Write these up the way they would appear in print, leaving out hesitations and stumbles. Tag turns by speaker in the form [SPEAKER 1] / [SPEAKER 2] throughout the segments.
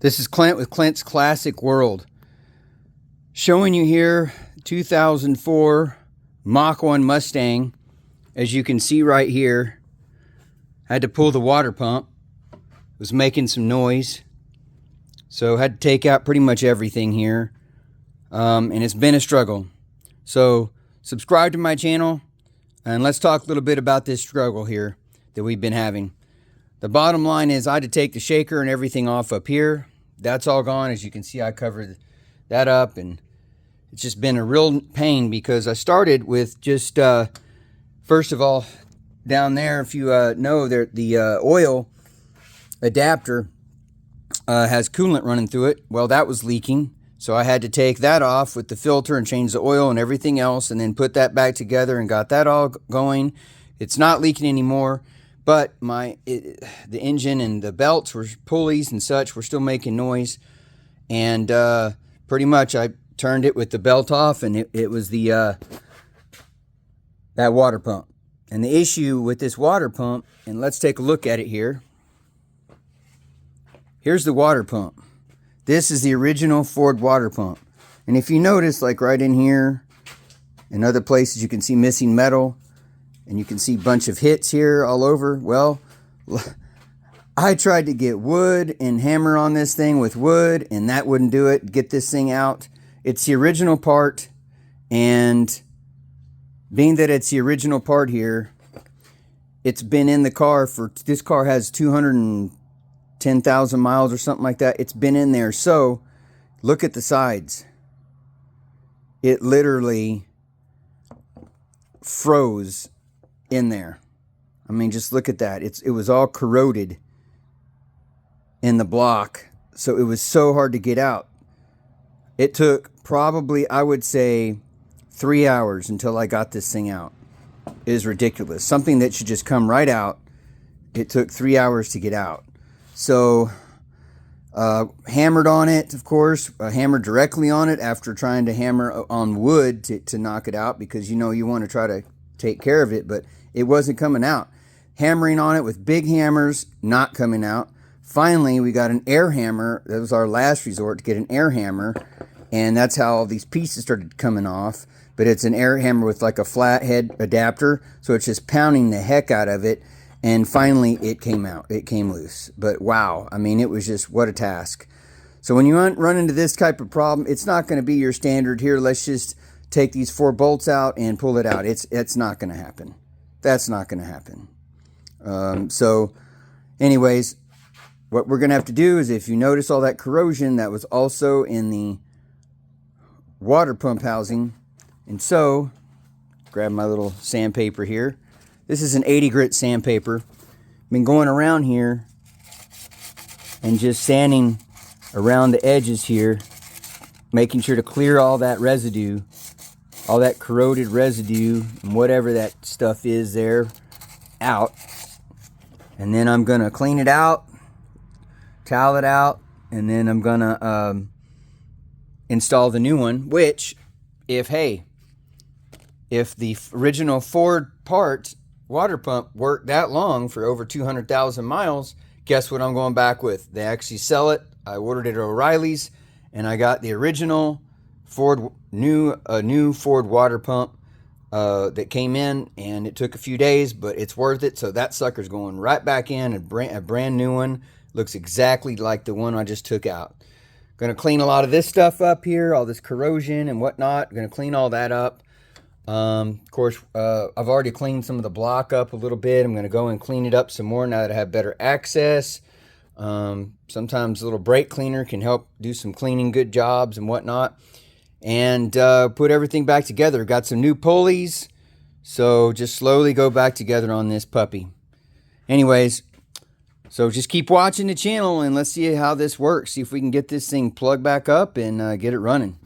[SPEAKER 1] This is Clint with Clint's Classic World, showing you here 2004 Mach 1 Mustang. As you can see right here, I had to pull the water pump. It was making some noise, so I had to take out pretty much everything here, and it's been a struggle. So subscribe to my channel and let's talk a little bit about this struggle here that we've been having. The bottom line is I had to take the shaker and everything off up here. That's all gone. As you can see, I covered that up, and it's just been a real pain because I started with just, first of all, down there, if you know, the oil adapter has coolant running through it. Well, that was leaking, so I had to take that off with the filter and change the oil and everything else, and then put that back together and got that all going. It's not leaking anymore. But the engine and the belts were pulleys and such were still making noise, and pretty much I turned it with the belt off, and it was the that water pump. And the issue with this water pump, and let's take a look at it here. Here's the water pump. This is the original Ford water pump, and if you notice, like right in here and other places, you can see missing metal. And you can see a bunch of hits here all over. Well, I tried to get wood and hammer on this thing with wood, and that wouldn't do it. Get this thing out. It's the original part, and being that it's the original part here, it's been in the car for, this car has 210,000 miles or something like that. It's been in there. So look at the sides. It literally froze in there. I mean, just look at that. It was all corroded in the block, so it was so hard to get out. It took probably, I would say, 3 hours until I got this thing out. It is ridiculous. Something that should just come right out. It took 3 hours to get out. So hammered on it, of course. Hammered directly on it after trying to hammer on wood to knock it out, because you know you want to try to take care of it, but it wasn't coming out. Hammering on it with big hammers, not coming out. Finally, we got an air hammer. That was our last resort, to get an air hammer, and that's how all these pieces started coming off. But it's an air hammer with like a flathead adapter, so it's just pounding the heck out of it, and finally it came out. It came loose. But wow, I mean, it was just, what a task. So when you run into this type of problem, it's not going to be your standard here. Let's just take these 4 bolts out and pull it out. It's not going to happen. That's not going to happen. So anyways, what we're going to have to do is, if you notice all that corrosion, that was also in the water pump housing. And so, grab my little sandpaper here. This is an 80 grit sandpaper. Been going around here and just sanding around the edges here, making sure to clear all that residue, all that corroded residue and whatever that stuff is there out. And then I'm gonna clean it out, towel it out, and then I'm gonna install the new one, which, if the original Ford part water pump worked that long for over 200,000 miles, guess what I'm going back with? They actually sell it. I ordered it at O'Reilly's, and I got the original Ford new Ford water pump that came in, and it took a few days, but it's worth it. So that sucker's going right back in, a brand new one. Looks exactly like the one I just took out. Gonna clean a lot of this stuff up here, all this corrosion and whatnot. Gonna clean all that up. Of course, I've already cleaned some of the block up a little bit. I'm gonna go and clean it up some more now that I have better access. Sometimes a little brake cleaner can help do some cleaning good jobs and whatnot. And put everything back together. Got some new pulleys, so just slowly go back together on this puppy. Anyways, so just keep watching the channel and let's see how this works. See if we can get this thing plugged back up and get it running.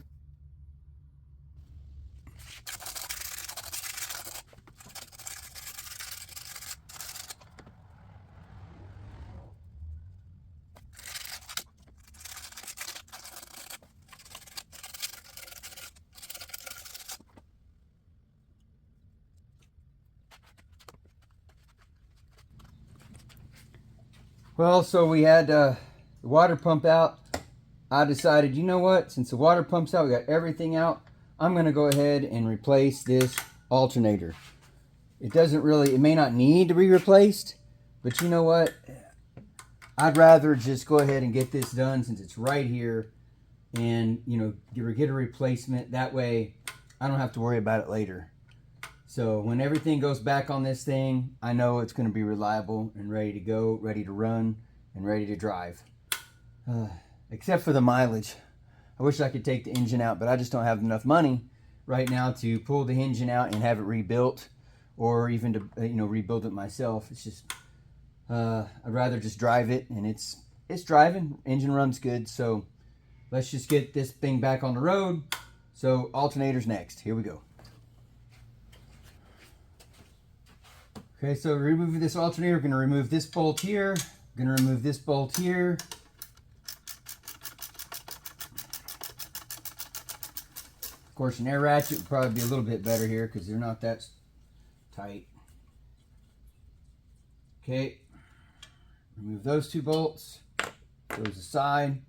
[SPEAKER 1] Well, so we had the water pump out. I decided, you know what, since the water pump's out, we got everything out, I'm going to go ahead and replace this alternator. It doesn't really, it may not need to be replaced, but you know what, I'd rather just go ahead and get this done since it's right here, and, you know, get a replacement. That way I don't have to worry about it later. So when everything goes back on this thing, I know it's going to be reliable and ready to go, ready to run, and ready to drive. Except for the mileage. I wish I could take the engine out, but I just don't have enough money right now to pull the engine out and have it rebuilt, or even to rebuild it myself. It's just I'd rather just drive it, and it's driving. Engine runs good, so let's just get this thing back on the road. So alternator's next. Here we go. Okay, so removing this alternator, we're going to remove this bolt here. We're going to remove this bolt here. Of course, an air ratchet would probably be a little bit better here because they're not that tight. Okay, remove those two bolts, those aside.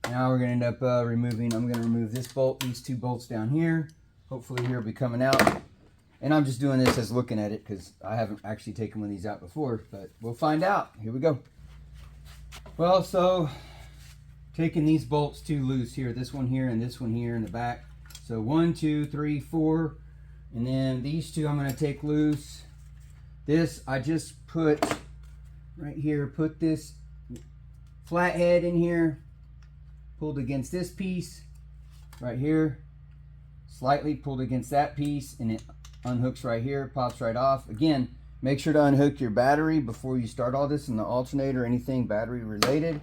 [SPEAKER 1] Now we're going to end up I'm going to remove this bolt, these two bolts down here. Hopefully here will be coming out. And I'm just doing this as looking at it because I haven't actually taken one of these out before, but we'll find out. Here we go. Well, so taking these bolts two loose here, this one here and this one here in the back. So 1, 2, 3, 4, and then these two I'm going to take loose. This I just put right here, put this flathead in here, pulled against this piece right here, slightly pulled against that piece, and it unhooks right here, pops right off. Again, make sure to unhook your battery before you start all this in the alternator, anything battery related.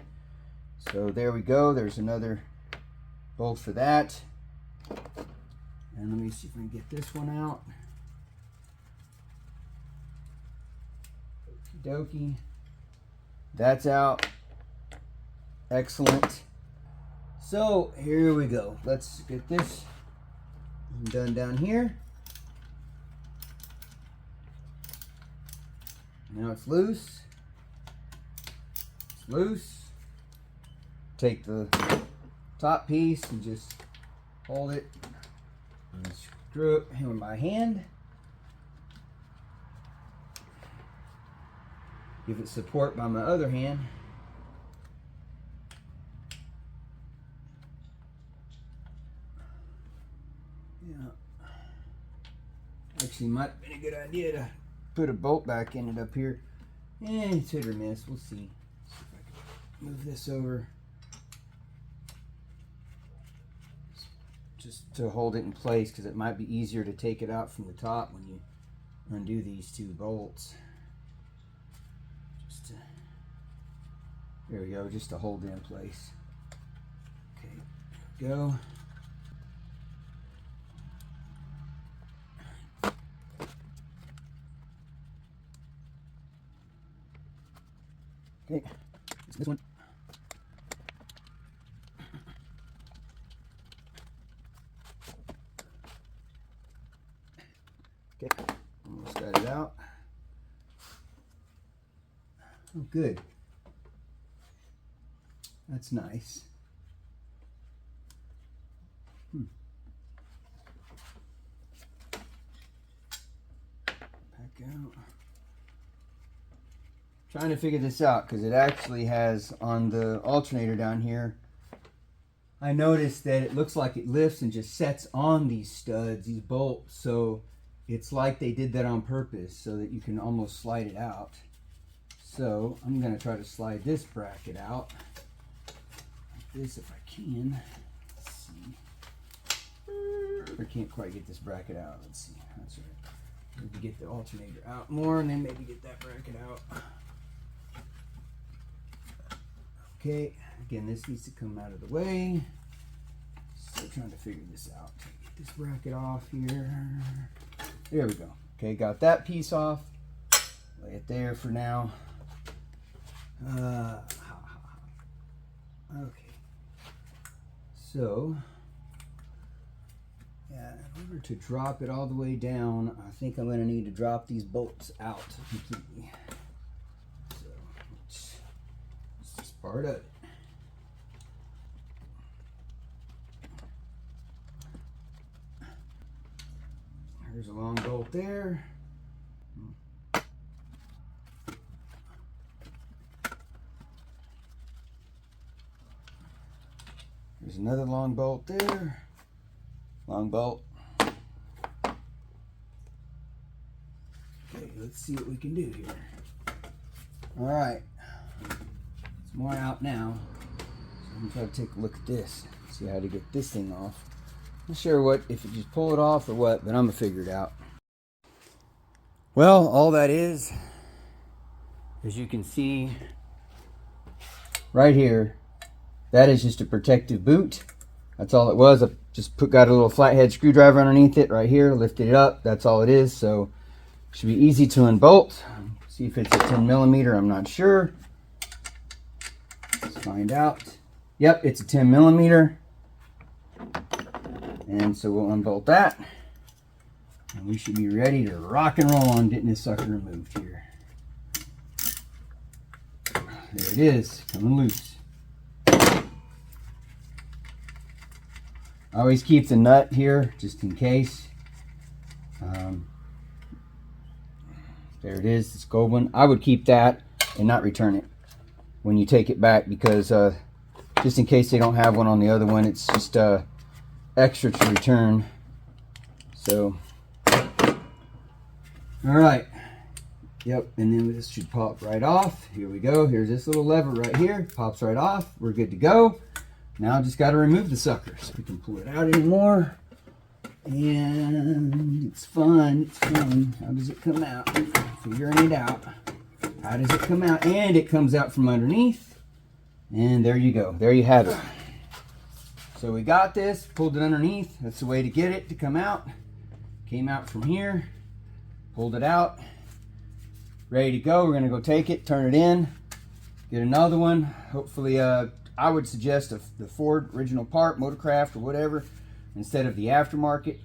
[SPEAKER 1] So there we go. There's another bolt for that. And let me see if I can get this one out. Okie dokie. That's out. Excellent. So here we go. Let's get this done down here. Now it's loose. It's loose. Take the top piece and just hold it and screw it with my hand. Give it support by my other hand. Yeah. Actually, might have been a good idea to put a bolt back in it up here. It's hit or miss. We'll see. See if I can move this over. Just to hold it in place, because it might be easier to take it out from the top when you undo these two bolts. Just to, there we go, just to hold it in place. Okay, there we go. Okay, this one. Okay, almost got it out. Oh, good. That's nice. Back out. Trying to figure this out because it actually has on the alternator down here. I noticed that it looks like it lifts and just sets on these studs, these bolts. So it's like they did that on purpose so that you can almost slide it out. So I'm going to try to slide this bracket out like this if I can. Let's see. I can't quite get this bracket out. Let's see. That's right. Maybe get the alternator out more and then maybe get that bracket out. Okay, again, this needs to come out of the way. Still trying to figure this out. Get this bracket off here. There we go. Okay, got that piece off. Lay it there for now. Okay. So, yeah, in order to drop it all the way down, I think I'm going to need to drop these bolts out completely. So, let's just part of it. there. There's another long bolt there. Long bolt. Okay, let's see what we can do here. All right, it's more out now. So I'm gonna try to take a look at this, see how to get this thing off. I'm not sure what, if you just pull it off or what, but I'm gonna figure it out. Well, all that is, as you can see right here, that is just a protective boot. That's all it was. I just got a little flathead screwdriver underneath it right here, lifted it up. That's all it is. So it should be easy to unbolt. See if it's a 10mm, I'm not sure. Let's find out. Yep, it's a 10mm. And so we'll unbolt that. And we should be ready to rock and roll on getting this sucker removed here. There it is, coming loose. I always keep the nut here, just in case. There it is, this gold one. I would keep that and not return it when you take it back, because just in case they don't have one on the other one, it's just extra to return. So, all right. Yep, and then this should pop right off. Here we go. Here's this little lever right here. Pops right off. We're good to go. Now just got to remove the sucker so we can pull it out anymore. And it's fun. It's fun. How does it come out? Figuring it out. How does it come out? And it comes out from underneath. And there you go. There you have it. So we got this, pulled it underneath. That's the way to get it to come out. Came out from here. Pulled it out. Ready to go. We're going to go take it, turn it in, get another one. Hopefully, I would suggest the Ford original part, Motorcraft or whatever, instead of the aftermarket.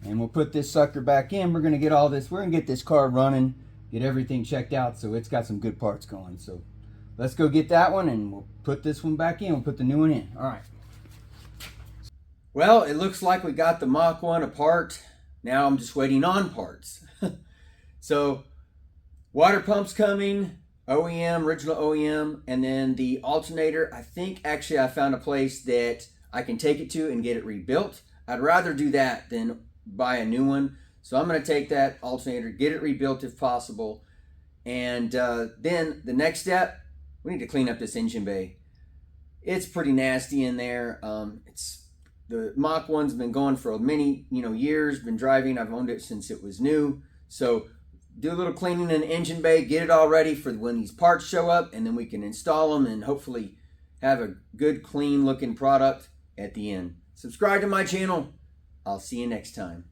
[SPEAKER 1] And we'll put this sucker back in. We're going to get all this. We're going to get this car running, get everything checked out so it's got some good parts going. So let's go get that one and we'll put this one back in. We'll put the new one in. All right. Well, it looks like we got the Mach 1 apart. Now I'm just waiting on parts. So water pump's coming, OEM, original OEM, and then the alternator. I think actually I found a place that I can take it to and get it rebuilt. I'd rather do that than buy a new one. So I'm going to take that alternator, get it rebuilt if possible. And then the next step, we need to clean up this engine bay. It's pretty nasty in there. The Mach 1's been going for many years, been driving. I've owned it since it was new. So do a little cleaning in the engine bay, get it all ready for when these parts show up, and then we can install them and hopefully have a good, clean looking product at the end. Subscribe to my channel. I'll see you next time.